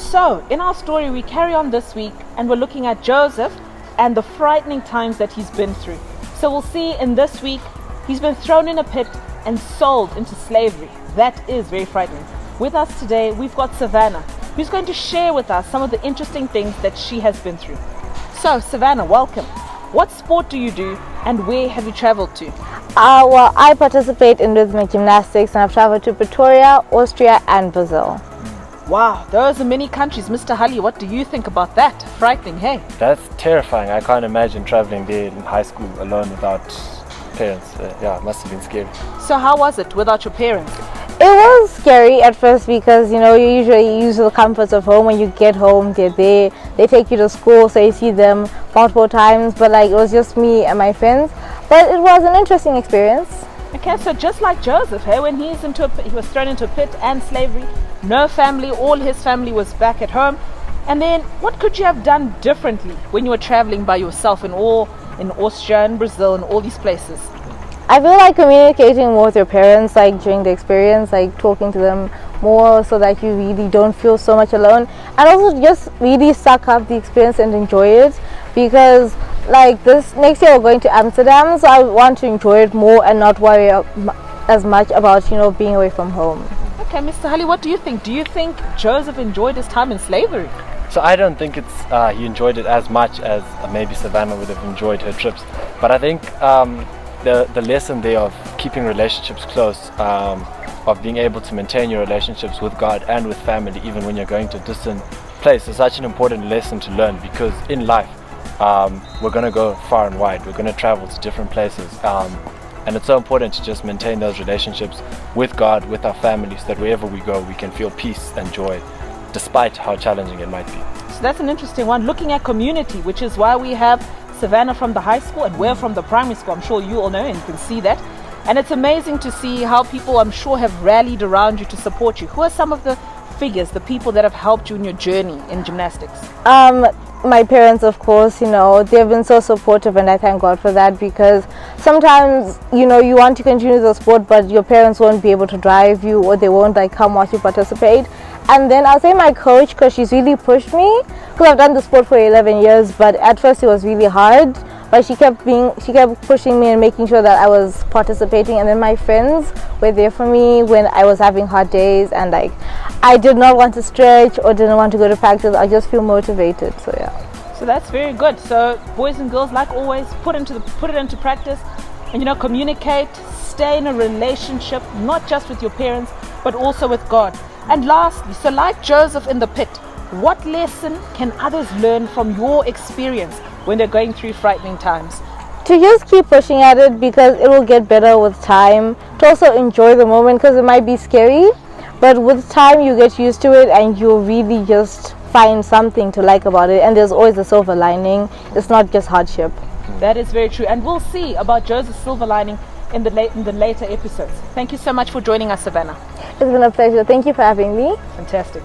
So, in our story, we carry on this week and we're looking at Joseph and the frightening times that he's been through. So we'll see in this week, he's been thrown in a pit and sold into slavery. That is very frightening. With us today, we've got Savannah, who's going to share with us some of the interesting things that she has been through. So, Savannah, welcome. What sport do you do and where have you traveled to? Well, I participate in rhythmic gymnastics and I've traveled to Pretoria, Austria and Brazil. Wow, those are many countries. Mr. Hali, what do you think about that? Frightening, hey? That's terrifying. I can't imagine traveling there in high school alone without parents. It must have been scary. So how was it without your parents? It was scary at first because, you usually use the comforts of home. When you get home, they're there. They take you to school, so you see them multiple times. But it was just me and my friends. But it was an interesting experience. Okay, so just like Joseph, hey, when he was thrown into a pit and slavery, no family, all his family was back at home. And then what could you have done differently when you were traveling by yourself in Austria and Brazil and all these places? I feel like communicating more with your parents, during the experience, talking to them more so that you really don't feel so much alone, and also just really suck up the experience and enjoy it, because this next year we're going to Amsterdam, so I want to enjoy it more and not worry as much about being away from home. Okay, Mr. Hali, what do you think? Do you think Joseph enjoyed his time in slavery? So I don't think he enjoyed it as much as maybe Savannah would have enjoyed her trips. But I think the lesson there of keeping relationships close, of being able to maintain your relationships with God and with family even when you're going to a distant place is such an important lesson to learn, because in life we're going to go far and wide. We're going to travel to different places. And it's so important to just maintain those relationships with God, with our families, so that wherever we go, we can feel peace and joy, despite how challenging it might be. So that's an interesting one, looking at community, which is why we have Savannah from the high school and we're from the primary school. I'm sure you all know and you can see that. And it's amazing to see how people, I'm sure, have rallied around you to support you. Who are some of the figures, the people that have helped you in your journey in gymnastics? My parents, of course, they've been so supportive, and I thank God for that, because sometimes, you want to continue the sport, but your parents won't be able to drive you, or they won't come watch you participate. And then I'll say my coach, because she's really pushed me, because I've done the sport for 11 years, but at first it was really hard, but she kept pushing me and making sure that I was participating. And then my friends were there for me when I was having hard days, and I did not want to stretch or didn't want to go to practice. I just feel motivated. So yeah. So that's very good. So boys and girls, like always, put it into practice, and communicate, stay in a relationship, not just with your parents, but also with God. And lastly, so like Joseph in the pit, what lesson can others learn from your experience when they're going through frightening times? To just keep pushing at it, because it will get better with time. To also enjoy the moment, because it might be scary, but with time you get used to it and you'll really just find something to like about it. And there's always a silver lining. It's not just hardship. That is very true. And we'll see about Joseph's silver lining in the later episodes. Thank you so much for joining us, Savannah. It's been a pleasure. Thank you for having me. Fantastic.